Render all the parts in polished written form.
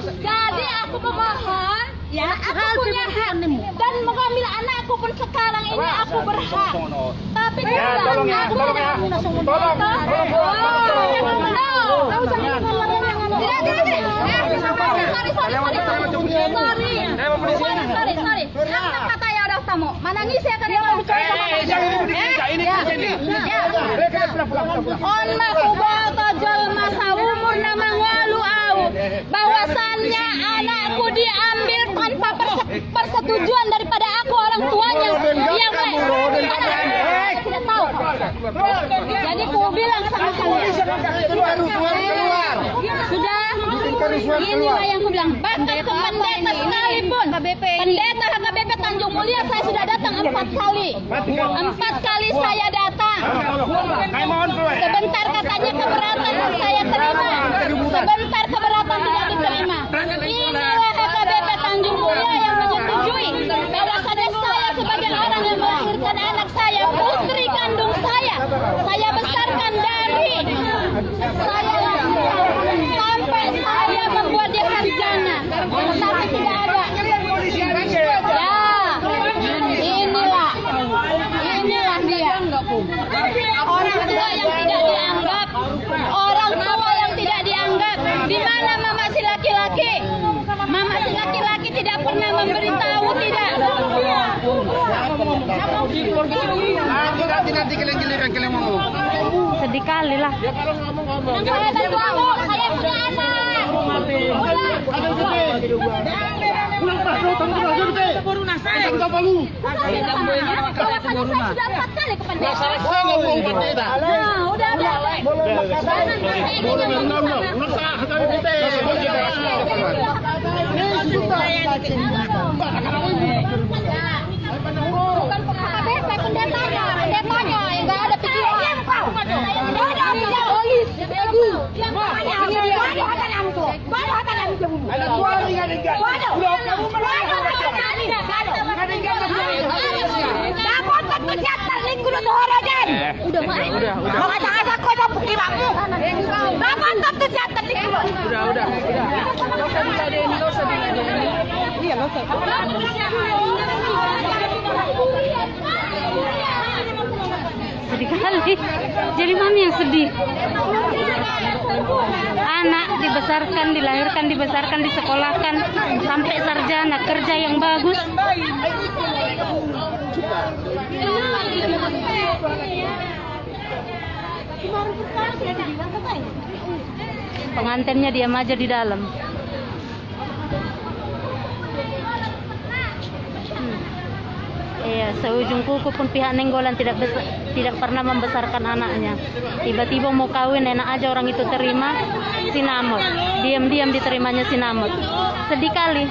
Jadi aku memohon, ya aku punya hak dan mengambil anakku pun sekarang ini aku berhak. Tapi tolong ya, tolong ya. Tolong. Sorry. Apa kata ya udah tamu? Mana ngisi akan yang bicara? On mahubata jalma saumur nama walu au. Bahwasannya anakku diambil tanpa persetujuan daripada aku orang tuanya. Yang tidak tahu. Jadi ku bilang sama kamu. Sudah. Inilah yang ku bilang. Bahkan ke pendeta sekalipun. Pendeta HKBP Tanjung Mulia saya sudah datang 4 kali. 4 kali saya datang. Sebentar katanya keberatan saya terima. Sebentar keberatan tidak diterima. Inilah HKBP Tanjung Mulia yang menyetujui bahwa saya sebagai orang yang melahirkan anak saya, putri kandung saya besarkan dari saya sampai saya membuat dia sarjana, tetapi tidak ada. Inilah dia. Orang tua yang tidak dianggap. Orang tua yang tidak dianggap. Di mana mama si laki-laki? Mama si laki-laki tidak pernah memberitahu, tidak. Nanti kalian mau. Sedih kali lah. Saya bantu kamu, saya punya anak. Pendetanya yang nggak ada pikiran. Sedih kali. Jadi mami yang sedih. Anak dibesarkan, dilahirkan, dibesarkan, disekolahkan sampai sarjana, kerja yang bagus. Pengantinnya diam aja di dalam. Iya, seujung kuku pun pihak Nenggolan tidak pernah membesarkan anaknya. Tiba-tiba mau kawin, enak aja orang itu terima sinamot. Diam-diam diterimanya sinamot. Sedih kali.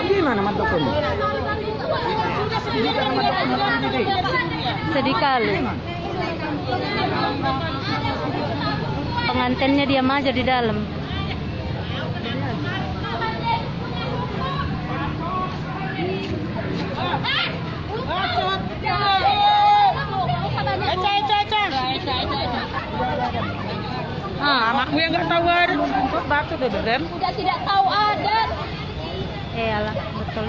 Gimana mantapun? Sedih kali. Pengantinnya diam aja di dalam. Anakmu yang nggak tahu ada batu deh, Bem. Udah tidak tahu adat. Iyalah, betul.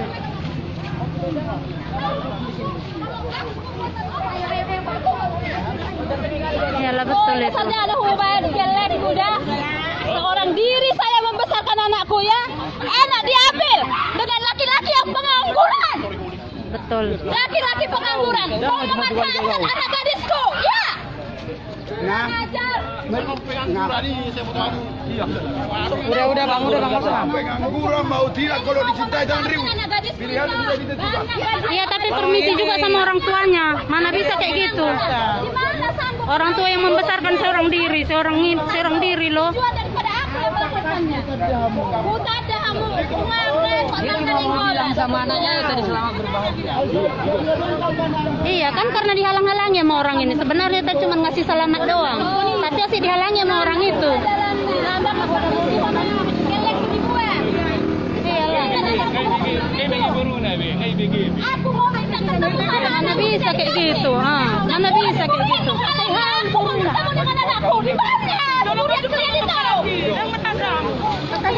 Iyalah betul itu. Saja ada hubungan jelek udah. Seorang diri saya membesarkan anakku ya. Anak diambil dengan laki-laki yang pengangguran. Betul. Laki-laki pengangguran. Mau memanfaatkan anak gadisku, ya. Nah, Udah bang, pengangguran mau tidak kalau dicintai jangan ribut. Pilihan bisa ditentukan. Iya, tapi permisi juga sama orang tuanya. Mana bisa kayak gitu? Orang tua yang membesarkan seorang diri loh. Daripada aku yang melakukannya. Buta ada hamu, sama anaknya tadi selamat berbahagia. Iya kan, karena dihalang-halangi sama orang ini. Sebenarnya kita cuma ngasih selamat doang, tapi asli dihalangi sama orang itu. Aku mau minta ketemu sama Mana bisa kayak gitu? Mana bisa kayak gitu? aku mau ketemu dengan anakku. Di mana? Sudah ditahu. Kata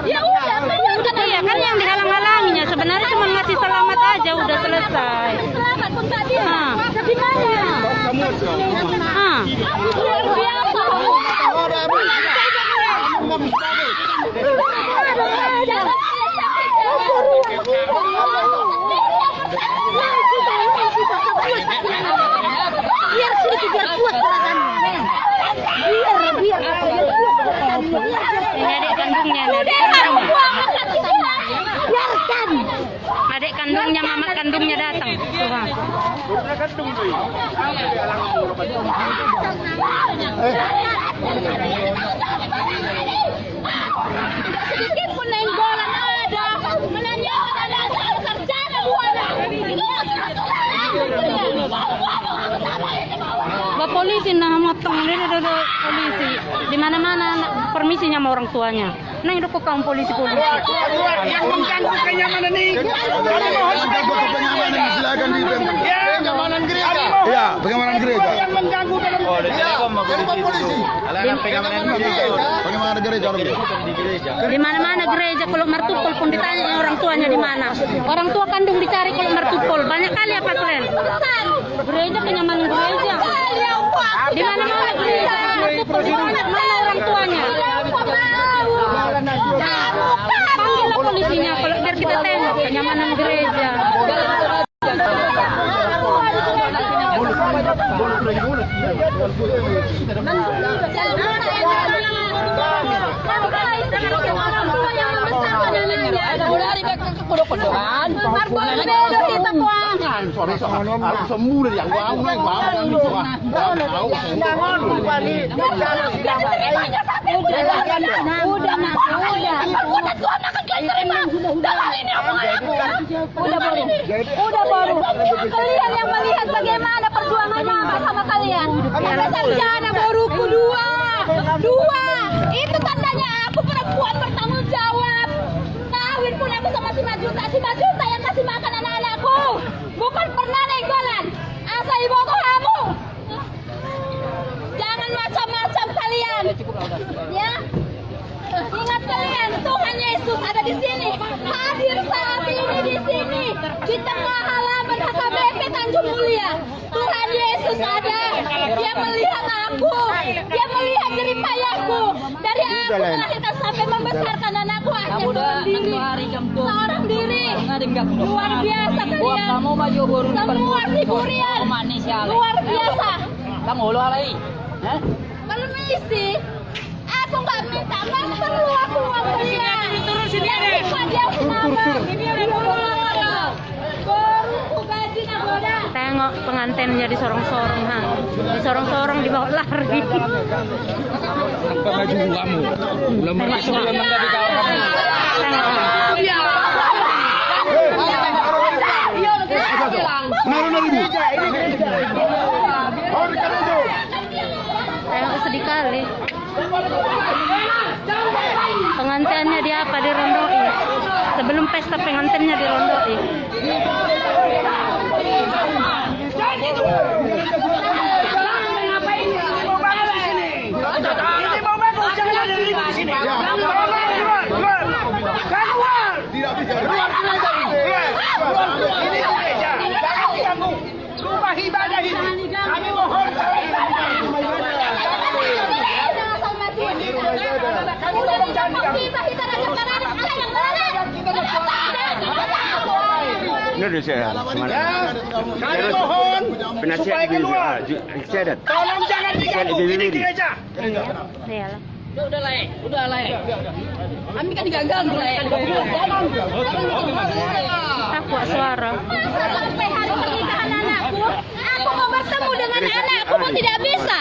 Ya udah, Iya kan yang dihalang-halanginya sebenarnya cuma ngasih selamat aja udah selesai. selamat pun nggak bisa. Ah. Gimana? Ah. Luar biasa. Biar sedikit biar kuat gerakannya. Biar Ini adik kandungnya, biarkan. adik kandungnya, mama kandungnya datang. Tuh, Sedikit pun nenggolan ada. Menanyakan ada sarjana buana. Bapak polisi nah motong ini polisi. Di mana-mana permisinya sama orang tuanya. Nah itu kok kaum polisi. Yang mengganggu kenyamanan ini. Mengganggu kenyamanan silakan di kenyamanan gereja. Iya, kenyamanan gereja. Yang mengganggu dalam polisi. Bagaimana gereja? Di mana-mana gereja kalau mertupol pun ditanya orang tuanya di mana. Orang tua kandung dicari kalau mertupol. Banyak kali apa kalian? Gereja kenyamanan gereja. Di mana-mana gereja mertupol di mana orang tuanya. Panggillah polisinya kalau biar kita tengok kenyamanan gereja. Udah baru. Kalian yang melihat bagaimana perjuangan mama sama kalian. Ada sarjana baruku dua. Itu tandanya aku perempuan bertanggung jawab. Kawin pun aku sama si Majuta yang kasih makan anak-anakku. Bukan pernah nenggolan. Asal ibu kamu. Jangan macam-macam kalian. Ya. Ingat kalian, Tuhan Yesus ada di sini. Hadir saat ini di sini. Di tengah halaman HKBP Tanjung Mulia. Tuhan Yesus ada. Dia melihat aku. Dia melihat jerih payahku. Dari aku melahirkan sampai membesarkan anakku hanya seorang diri. Luar biasa kalian. Semua siburian. Luar biasa. Permisi. Aku nggak minta, nggak perlu aku uang kalian. Dia baru gaji nagoda. Tengok pengantinnya disorong-sorong, ha. Disorong-sorong dibawa lari. Apa baju kamu? Belum sebelum menjadi kawan. Tengok sedih kali. Pengantinnya dia apa dirondoi. Sebelum pesta pengantinnya dirondoi. Tidak bisa. Ini gereja. Jangan diganggu. Rumah ibadah ini. Kami mohon. Ini udah saya Kami mohon penasihat keluar. saya Tolong jangan diganggu. Ini gereja. Iyalah. Udah lah. Kami kan diganggu lah. Takut suara. Sampai hari pernikahan anakku, aku mau bertemu dengan anakku pun tidak bisa.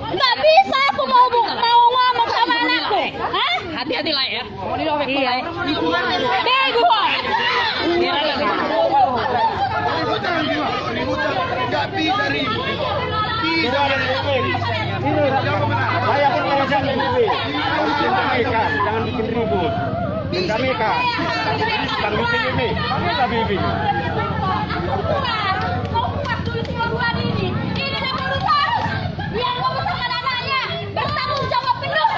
Nggak bisa aku mau ngomong sama anakku. Hah? Hati-hati lah ya. Iya. Bego. Nggak bisa ribut. Bisa ribut. Saya berpenasihat ini. Damaikan, jangan bikin ribut. Damaikan. Jangan bikin ini. Kita bibi. Ini baru harus. Biar kamu sama anaknya bertanggung jawab penuh.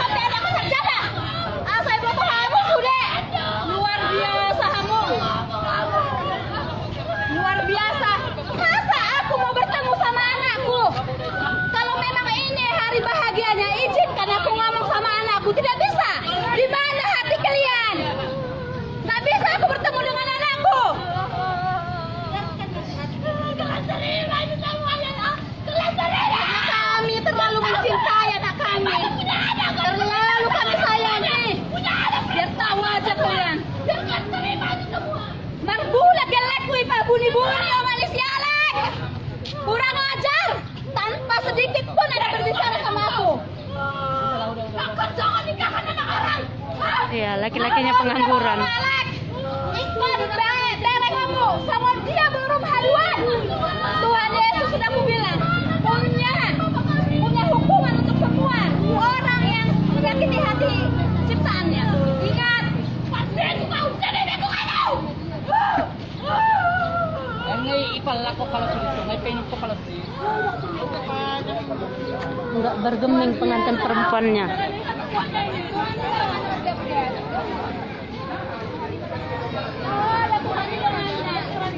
buni-buni oh Malaysia Lek. Kurang ajar. Tanpa sedikit pun ada berbicara sama aku. Kakak jangan nikahkan anak orang. Iya, laki-lakinya pengangguran. Ikhwan dari kamu sama dia belum haluan. Tuhan Yesus sudah bilang punya hukuman untuk semua orang yang menyakiti hati ciptaannya. Ingat, pasti kau jadi kamu. Ngay ipal ako kalau dito, ngay pengen ko kalau dito. Enggak bergeming pengantin perempuannya.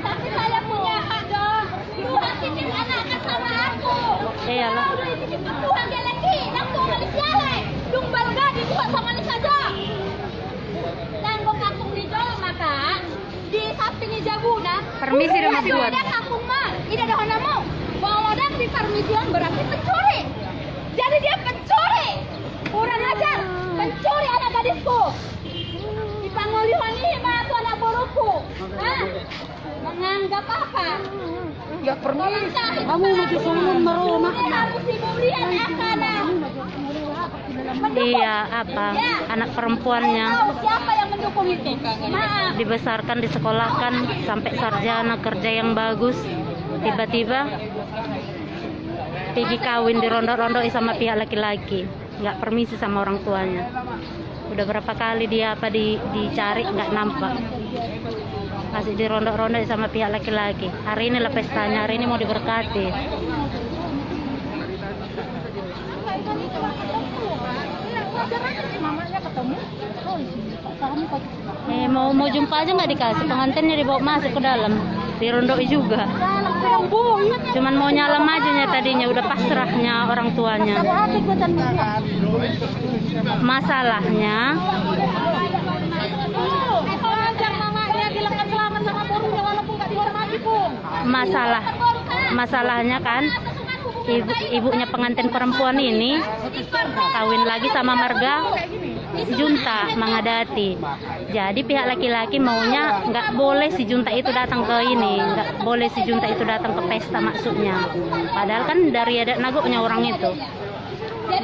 Tapi saya punya hak dong. Tuhan titip anaknya sama aku. Iyalah. Tuhan dia lagi, nak tuh Malaysia leh. Dung balga di buat sama ni saja. Nanggung kampung di Jawa maka di samping ni Jabuna. Permisi dah nak buat. Ada kampung mah, ini ada honamu. Walau dah di permisian berarti pencuri. Jadi dia pencuri. Kurang ajar, pencuri anak gadisku. Dipanggolihan ini mah tu anak boruku. Menganggap apa? Ya permisi. Kamu mati sombong merumah. Harus dimuliakan anak. Iya, apa? Anak perempuannya Siapa yang mendukung itu? Maaf. dibesarkan, disekolahkan sampai sarjana, kerja yang bagus. Tiba-tiba pergi kawin dirondok-rondok sama pihak laki-laki. Nggak permisi sama orang tuanya. Udah berapa kali dia dicari nggak nampak. Masih dirondok-rondok sama pihak laki-laki. Hari ini lah pestanya, hari ini mau diberkati. Mau jumpa aja nggak dikasih, pengantinnya dibawa masuk ke dalam, dirondoi juga. Cuman mau nyalam aja tadinya, udah pasrahnya orang tuanya. Masalahnya masalahnya kan ibunya pengantin perempuan ini kawin lagi sama marga junta Mangadati. Jadi pihak laki-laki maunya nggak boleh si junta itu datang ke ini, nggak boleh si junta itu datang ke pesta maksudnya. Padahal kan dari adat nagoknya orang itu,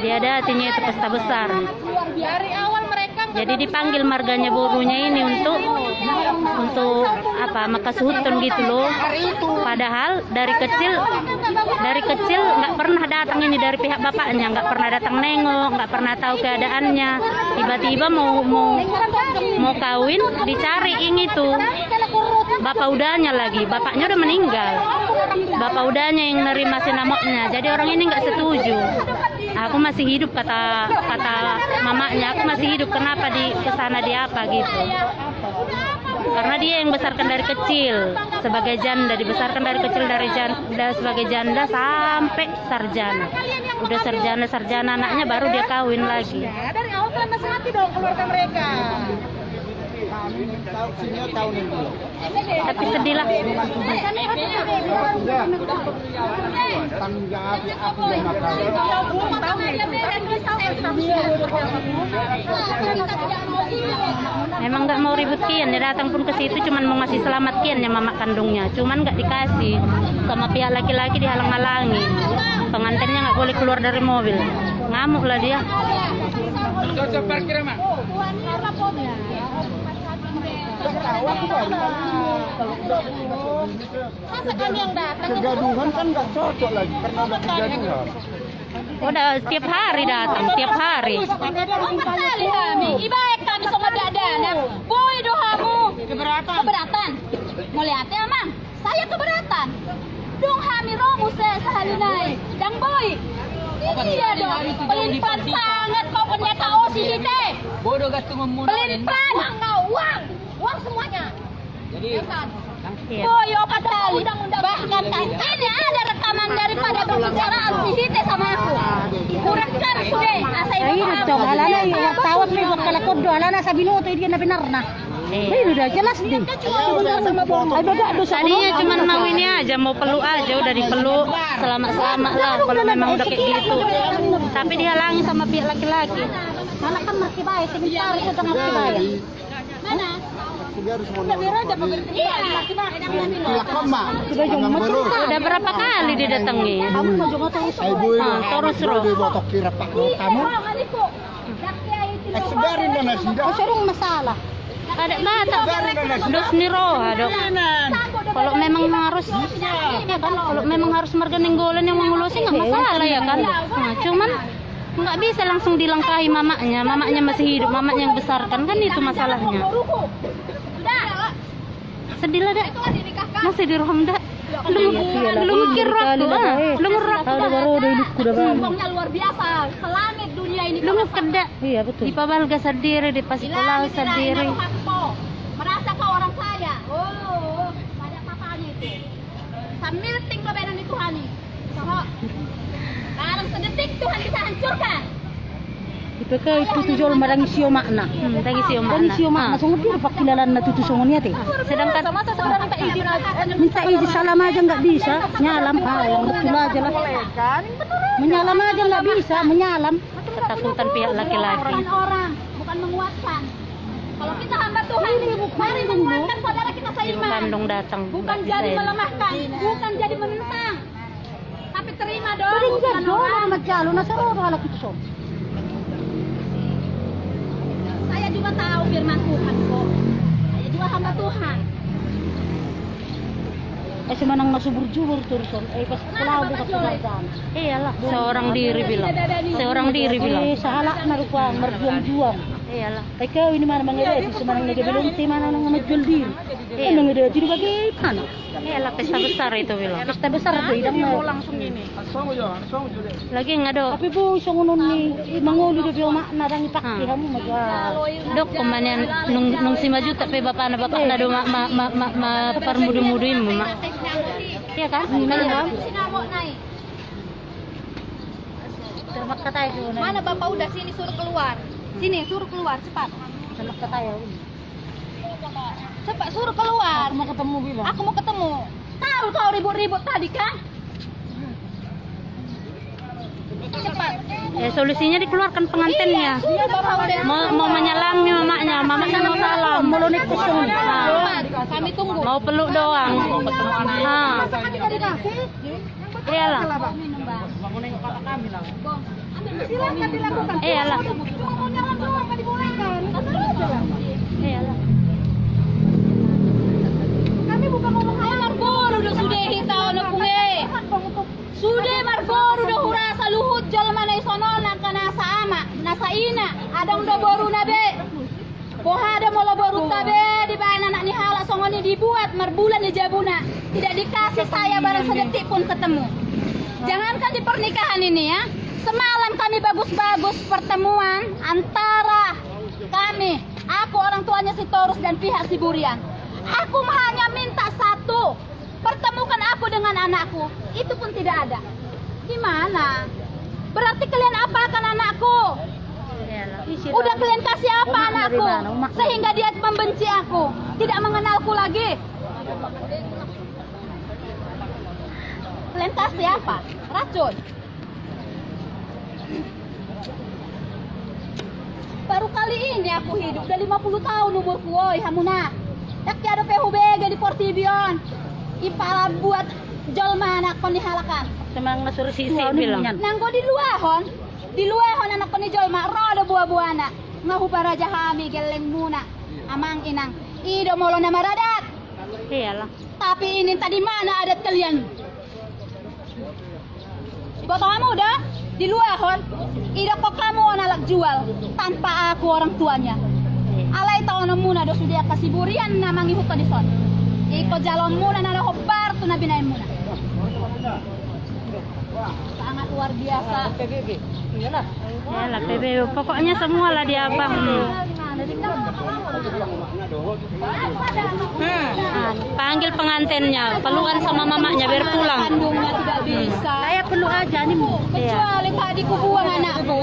dia adatinya itu pesta besar. Dari awal mereka Jadi dipanggil marganya borunya ini untuk apa, makasuhutun gitu loh. Padahal dari kecil nggak pernah datang ini dari pihak bapaknya, nggak pernah datang nengok, nggak pernah tahu keadaannya. Tiba-tiba mau kawin dicari ini tuh bapak udahnya lagi, bapaknya udah meninggal, bapak udahnya yang nerima sinamoknya. Jadi orang ini nggak setuju. Aku masih hidup, kata mamanya, aku masih hidup, kenapa di kesana dia apa gitu. Karena dia yang besarkan dari kecil sebagai janda, dibesarkan dari kecil sebagai janda sampai sarjana. Udah sarjana anaknya baru dia kawin lagi. dari awal kalian masih hati dong keluarga mereka. Tapi sedih lah. Memang nggak mau ribut kian, dia datang pun ke situ cuman mau ngasih selamat kian ya mama kandungnya, cuman nggak dikasih. Sama pihak laki-laki dihalang-halangi, pengantinnya nggak boleh keluar dari mobil, ngamuk lah dia. Cocok parkir mak. Masa kami yang datang Kegaduhan kan nggak cocok lagi karena ada kegaduhan. Udah tiap hari datang, tiap hari. kali kami, ibaik kami sama dadana. Boy dohamu keberatan. Mau lihatnya mang, saya keberatan. Dong kami romu sehalinai. Dan boy, ini dia dong. Pelimpan sangat kau punya kau si hite. Bodoh gastu ngomong. Pelimpan, uang semuanya. Jadi Iya. Boy, opat kali. Bahkan ini ada rekaman daripada pembicaraan si hite sama aku. Kurekam sudah. Ay, nagtawag alana yung tawag mo yung kalakod do alana sa binuto hindi na pinarna. Ay, udah jelas din. Ay, baga do sa Tadinya cuma mau ini aja, mau peluk aja, udah dipeluk selamat lah kalau memang udah kayak gitu. Tapi dihalangi sama pihak laki-laki. anak kan makibay, tingin pare ko tang makibay. Mana? Udah berapa kali didatangi? Terus roh. masalah. Ada mata. Dos ni roh, dok. Kalau memang harus, ya kan? Kalau memang harus marga nenggolan yang mengulusin nggak masalah ya kan? Nah, cuman nggak bisa langsung dilangkahi mamanya. Mamanya masih hidup, mamanya yang besarkan kan itu masalahnya. Sedih lah dah. Masih di roh dah. Lu mikir roh lu ngerak. Sombongnya luar biasa, selangit dunia ini. Lu kedak. Iya betul. Di Pabalga sendiri, di Pasikolau sendiri. Merasa kau orang kaya. Oh, banyak papanya itu. Sambil ting kebenan itu Hani. Sekarang sedetik Tuhan bisa hancurkan. Ipeka itu tujuan marang sio makna. Tagi sio Dan makna. sio makna sungguh dia pakilalan na tutu songon niya te. Sedangkan Minta izin salam aja nggak bisa, nyalam yang betul aja lah. Menyalam aja nggak bisa, menyalam. ketakutan pihak laki-laki. Orang, bukan menguatkan. Kalau kita hamba Tuhan, mari menguatkan saudara kita Ibu seiman. kandung datang. Bukan nggak jadi bisa. melemahkan, bukan jadi menentang. Tapi terima dong. Paling bukan jado orang. majalo na saroro halak itu som. Saya juga tahu firman Tuhan kok. Saya juga hamba Tuhan. Semanang nasubur-jubur turusan. Pas pulau buka pekerjaan. Iyalah, seorang diri bilang. Seorang diri bilang. Sahalak na rupang merjuang-juang. Iyalah. Ikaw ini mana mangedati semanang nagabelunti mana nang majul diri. Ano ngedati di bagaimana? Iyalah pesta besar itu bilang. Pesta besar tuh idang langsung ini. Lagi ngado. Tapi bu songonon ni manguli do biyo makna rang ipakti hamu magwa. Dok kemanian nung 5 juta pe bapak na do ma permudu-muduin mo mak. Iya kan? Sinamok naik. Termak katay ko na. Mana bapak udah sini suruh keluar. Sini suruh keluar cepat. Termak katay. Cepat suruh keluar. Aku mau ketemu bilang. Aku mau ketemu. Tahu kau ribut-ribut tadi kan? Cepat. Ya solusinya dikeluarkan pengantinnya. Suruh bapak udah. Mau menyalami mamanya mau salam. Molonik kusung. Cepat. Kami tunggu. Mau peluk doang. Ha. Iyalah. Silakan dilakukan. Iyalah. Mau nyala doang nggak dibolehkan. Iyalah. Kami bukan ngomong Marbor udah sudehi tao na punge. Sude Marbor udah hurasa luhut jalma na isono na kana sa ama, nasa ina, adang do boru na be. Pohada mola boru tabe di bana anak ni hala songoni dibuat marbulan di jabuna. Tidak dikasih saya barang sedetik pun ketemu. Jangankan di pernikahan ini ya. Semalam kami bagus-bagus pertemuan antara kami, aku orang tuanya si Torus dan pihak si Burian. Aku hanya minta satu, pertemukan aku dengan anakku. Itu pun tidak ada. Gimana? Berarti kalian apakan anakku? Udah kalian kasih apa anakku? Sehingga dia membenci aku, tidak mengenalku lagi. Kalian kasih apa? Racun. Baru kali ini aku hidup, udah 50 tahun umurku, woi hamuna. Dak ada PHBG di Portibion. Ipala buat jolma anak kon dihalakan. Semang nasuruh sisi bilang. Nanggo di luahon anak kon di jolma roda buah-buah anak. Ngahu para jahami geleng muna. Amang inang. Ido molo na maradat. Iyalah. Tapi ini tadi mana adat kalian? Bapak kamu udah di luahon. Ido kok kamu anak jual tanpa aku orang tuanya. Alay taon muna do sudia kasih burian na mangihu ka dison. Iko jalon muna na hobar tu na binain muna. Sangat luar biasa. Iyalah PBB. Pokoknya semua lah dia abang. Panggil pengantinnya, pelukan sama mamanya biar pulang. Kandungnya tidak bisa. Saya perlu aja nih. Kecuali tadi ku buang anakku.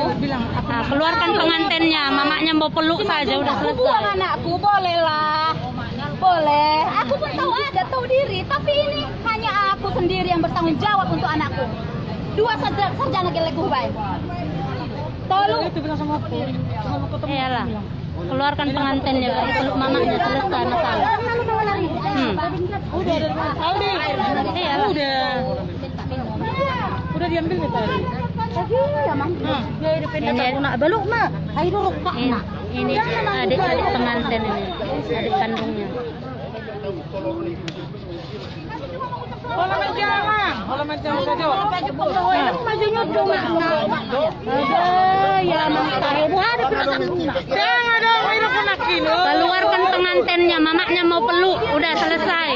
Nah, keluarkan pengantinnya, mamanya mau peluk saja udah Aku buang selesai. anakku, bolehlah. Boleh. Aku pun tahu ada, tahu diri. Tapi ini hanya aku sendiri yang bertanggung jawab untuk anakku. Dua sarjana gelek baik. Tolong. Itu bilang sama aku. Iyalah. Keluarkan pengantinnya, baru peluk mamanya, selesai masalah. Udah diambil nih tadi. Iya, Mang. Ya, udah pindah nak beluk mah. Ayo rokok nak. Ini adik-adik pengantin ini, adik kandungnya. Majunya dong. Ada ya Mang tahu ada jangan dong ini kena kilo. Keluarkan pengantinnya, mamanya mau peluk, udah selesai.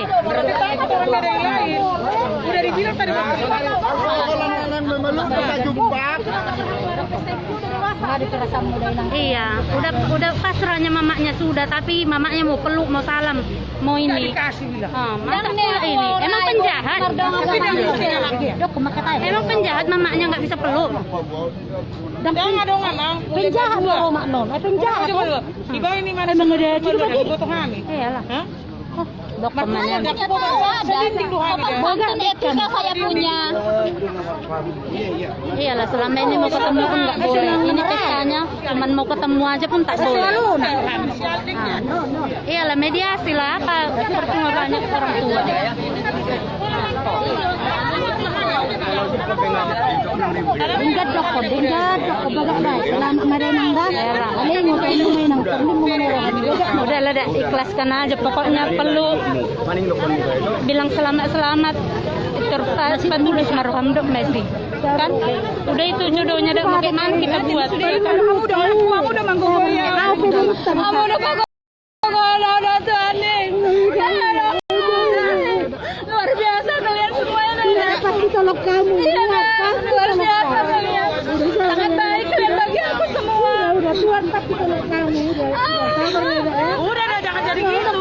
Udah dibilang tadi. Memeluk kita jumpa. Iya, udah pasrahnya mamanya sudah, tapi mamanya mau peluk, mau salam, mau ini. Masa ini emang penjahat? Emang penjahat mamanya nggak bisa peluk? Jangan dong, Mang. Penjahat loh, Mak Non. Penjahat. Di bawah ini mana? Emang ada coba foto kami. Iyalah. Makanya ada etika saya punya. Iyalah, selama ini mau ketemu pun nggak boleh. Ini pestanya, cuman mau ketemu aja pun tak boleh. Iyalah, mediasi lah, apa percuma banyak orang tua. Enggak dok, bagai baik. Lama mereka dah. Alih mau main Udah lah, ikhlaskan aja. Pokoknya peluk, bilang selamat-selamat, terpas penulis marhum dok Messi. Kan? Udah itu jodohnya dah bagaimana kita buat. Kamu udah manggogoya. Kamu udah udah Tuhan. Luar biasa kalian semua ini. Pasti tolong kamu. Luar biasa kalian. Sangat baik kalian bagi aku semua. Udah Tuhan pasti tolong kamu. Udah jangan jadi gitu.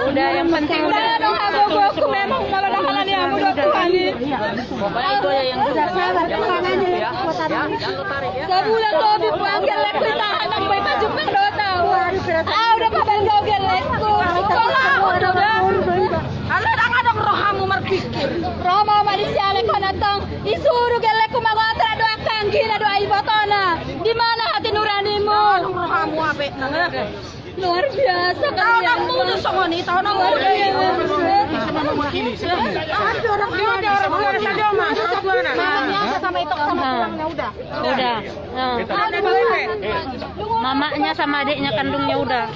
Udah yang penting Udah dong aku memang malah nakalan yang udah Tuhan. pokoknya itu ya yang Sebulan lebih panggil lekku tahan sampai baju do tahu. Udah papan kau gelekku. Udah. Ada rohamu berpikir. Romo manusia lekku natang. Isuruh gelekku mangotra doa kangkina doa ibotona. Di mana hati nuranimu? Rohamu ape. Luar biasa kalian. Tahu nak sama ni, tahu nak muda ni. Ada orang saja mas. Sama itu sama tulangnya udah. udah. Mamanya sama adiknya kandungnya udah.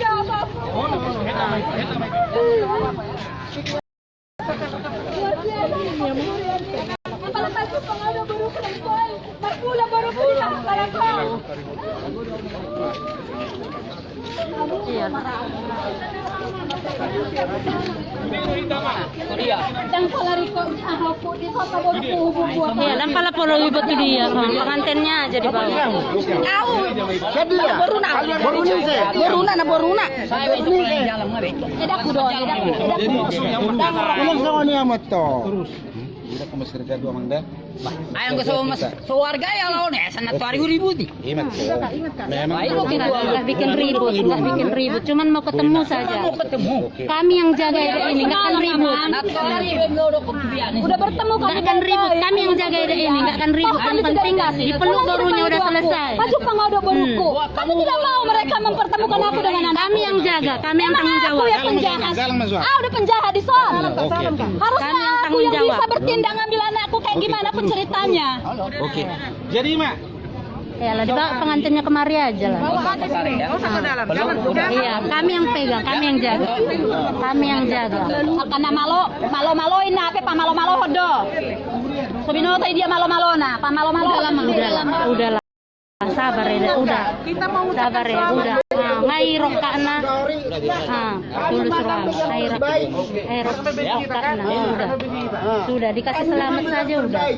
Iya. Iya, dan pala polo ibu tu dia, pengantinnya aja di bawah. Boruna na boruna. Edaku doang, edaku. Ulang sama ni amat to. Tidak ke Mesir ke dua mangda. Ayang ke sewarga ya lawan sana 2000 nih. Ingat memang Nggak bikin ribut, cuman mau ketemu saja. Kami yang jaga ini, nggak akan ribut. Udah bertemu Nggak akan ribut, kami yang jaga ini, nggak akan ribut. Yang penting dipeluk barunya udah selesai. Maju pengodo baruku. Kamu tidak mau mereka mempertemukan aku dengan anak. Kami yang jaga, kami yang tanggung jawab. Aku yang penjahat. Udah penjahat di sana. Harusnya aku yang bisa bertindak ngambil anakku kayak gimana pun ceritanya. Oke. Jadi mak. Ya lah, dibawa pengantinnya kemari aja lah. Iya, kami yang pegang, kami yang jaga. Kami yang jaga. Karena malo-maloin na, apa malo-malo hodo. Sabino tayo dia malo-malo na, malo-malo. Udah lah. Sabar ya, udah. Sabar ya, udah. Ngai rokana. Dulu suruh. Ngai rokana, udah. Sudah dikasih selamat saja udah.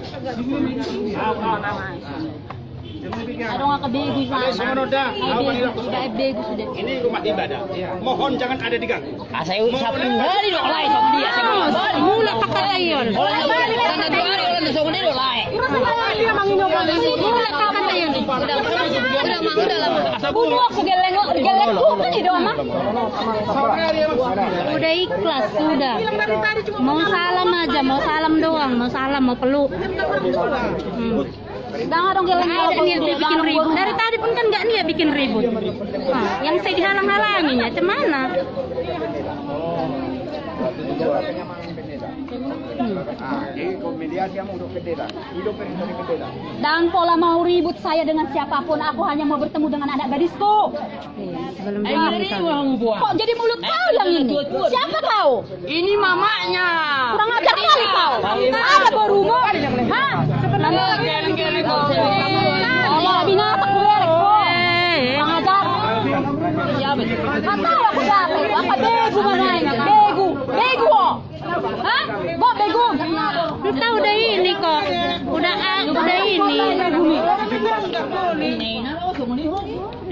Aduh nggak kebegu sana. Kebegu sudah. Ini rumah ibadah. Mohon jangan ada diganggu. Saya usap dari dok lai sama dia. Saya Mula pakai ayon. karena 2 hari orang sama dia dok lai. Mula pakai ayon. Udah lama. Bunuh aku gelekku kan hidup mah. Udah ikhlas, sudah. Mau salam aja, mau salam doang, mau salam, mau peluk. Jangan dong geleng Ada niat dia bikin ribut. Dari tadi pun kan nggak niat bikin ribut. Nah, yang saya dihalang-halanginya, cemana? Dan pola mau ribut saya dengan siapapun, aku hanya mau bertemu dengan anak gadisku. Sebelum dia Kok jadi mulut kau yang ini? Siapa kau? Ini mamanya. Kurang ajar kali kau. Ada berumo. Hah? Geleng-geleng kau. Allah binatang berek kok. Kurang ajar. Kata aku dapat. Apa begu mana ini? Begu. Begu. Hah? Kok begu? kita udah ini kok. Udah ini.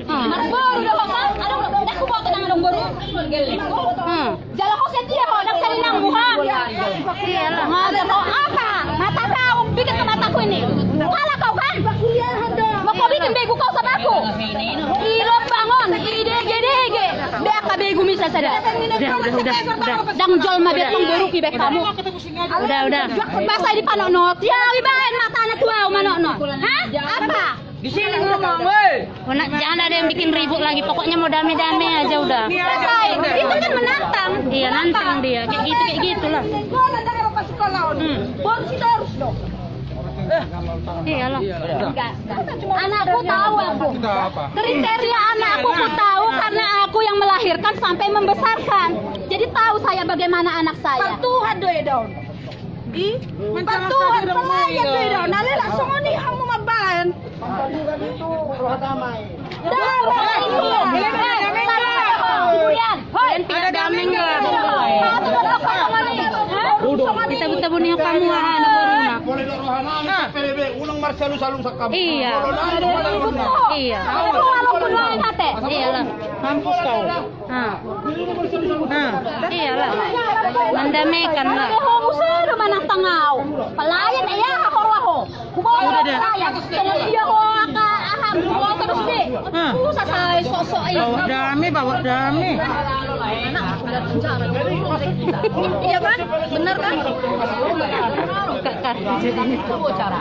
Mas baru dah kan? Ada aku bawa ke tangan dong baru. Jalan kau sendiri kau nak cari nang buha. Iyalah. Ada kau apa? Mata kau bikin ke mataku ini. Kalah kau kan? Mau kau bikin begu kau sama aku? Ilok bangun. Ide. Biar kau begu misa saja. Udah. Dang jol mah biar tunggu bek kamu. Udah. Masa di panonot. Ya ibain mata anak tua manonot. Hah? Apa? Di sini ngomong, woi. Jangan ada yang bikin ribut lagi. Pokoknya mau damai-damai aja udah. Selesai. Itu kan menantang. Iya, nantang dia. Kayak gitulah. Baru kita harus dong. Iyalah. Anakku tahu aku. Kriteria anakku aku tahu karena aku yang melahirkan sampai membesarkan. Jadi tahu saya bagaimana anak saya. Tuhan doe daun. Tuhan pelayat doe daun. Nale langsung ni hamu mabalan. Tidak damai enggak? Kita buta bunia kamu anak Boruna. Unang Marcelo salung sa kamu. Iya. Iya. Iyalah. Mampus kau. Iyalah. Mendamaikan lah. Musuh manang tangau. Pelayan iya hakorwaho. Udah dah. Kalau dia ho aham ho terus deh. Susah saya sosok ini. Bawa damai. Iya kan? Benar kan? Cara.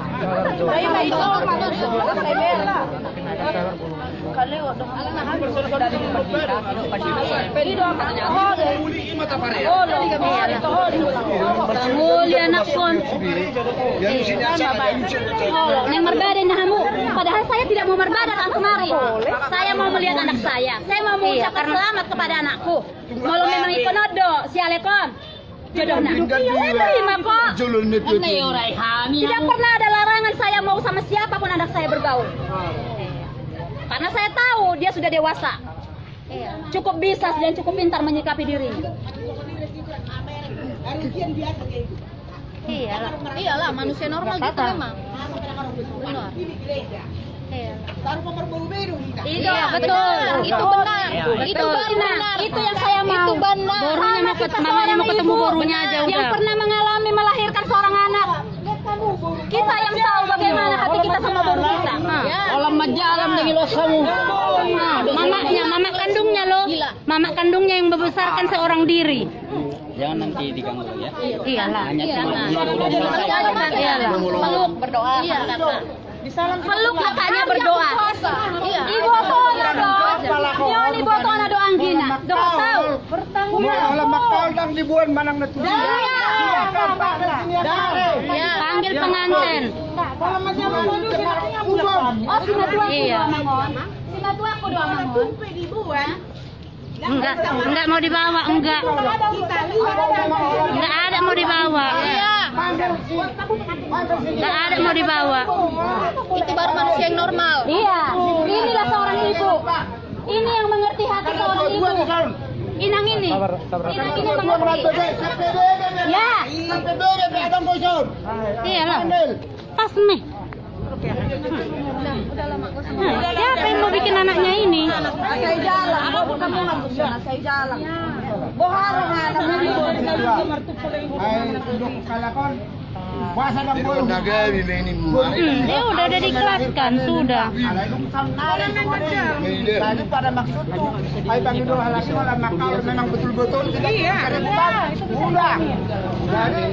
Mulia anak pun. Neng merbada nahamu. Padahal saya tidak mau merbada tahun kemarin. Saya mau melihat anak saya. Saya mau mengucapkan selamat kepada anakku. Kalau memang ikonodo, sialekom. Jodohnya. Saya terima kok. Tidak pernah ada larangan saya mau sama siapapun anak saya bergaul. Karena saya tahu dia sudah dewasa. Cukup bisa dan cukup pintar menyikapi dirinya. Iyalah manusia normal gitu memang. Benar. Iya betul. Itu benar. Itu benar. Itu yang saya mau. Itu benar. Borunya mamanya mau ketemu borunya aja udah. Yang pernah mengalami melahirkan seorang anak. Kita yang tahu bagaimana hati kita sama boru kita. Olam majalam dengan losamu. Mama kandungnya loh. Mama kandungnya yang membesarkan seorang diri. Jangan nanti diganggu ya. Iyalah. Iyalah. Peluk berdoa. Peluk katanya berdoa. Ibu aku Nyoni boto na doang gina. Doa tahu. Bertanggung jawab. Alam makal dang dibuan manang na tuloy. Panggil pengantin. Oh, sinatua aku Iya. doa mangon. Sinatua aku doa mangon. Enggak mau dibawa, enggak. Enggak ada mau dibawa. Enggak ada mau dibawa. Itu baru manusia yang normal. Iya. Inilah seorang ibu. Ini yang mengerti hati seorang ibu. Inang ini. Inang ini mengerti. Ya. Iyalah. Pas nih. Siapa yang mau bikin anaknya ini? Saya jalan, kamu nggak saya jalan. Boharo nga, Ay, duduk kalakon. Puasa ng buwan. Nagawin na ini mo. Ya udah dikelaskan, sudah. Lalo para maksud ko, ay Panginoon halagi wala makaon na ng betul-betul. Iya. Ulang. Jadi,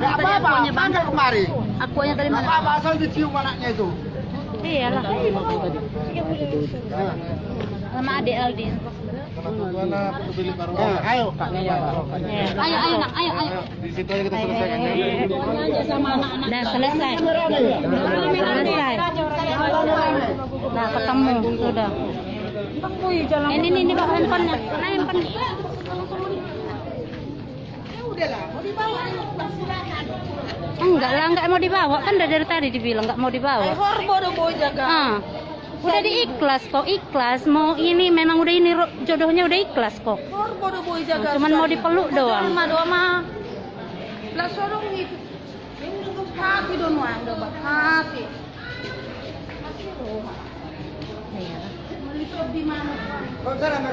apa-apa, tanggal kemari. Akunya tadi mana? Apa asal dicium anaknya itu? Iyalah. Sama adik Aldin. Ayo kaknya ya. Ayo nak, ayo. Di situ aja kita selesaikan. Dah selesai. Nah ketemu sudah. Ini bawa handphonenya. Nah handphone. Enggak mau dibawa kan dari tadi dibilang enggak mau dibawa. Udah diikhlas kok, ikhlas mau ini memang udah ini jodohnya udah ikhlas kok. Cuman mau dipeluk doang.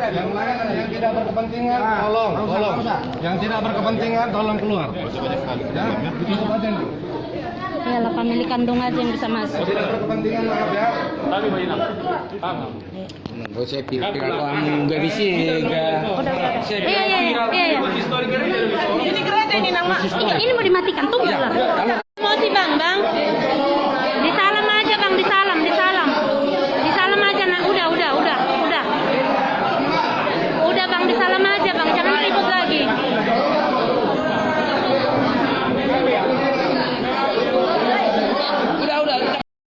Yang mana yang tidak berkepentingan tolong. Yang tidak berkepentingan tolong keluar. Ya, begitu aja nih. Iyalah famili kandung aja yang bisa masuk. Tidak berkepentingan maaf ya. Saya pikir kalau nggak bisa Iya. Ini kereta ini nama. Ini mau dimatikan tunggu lah.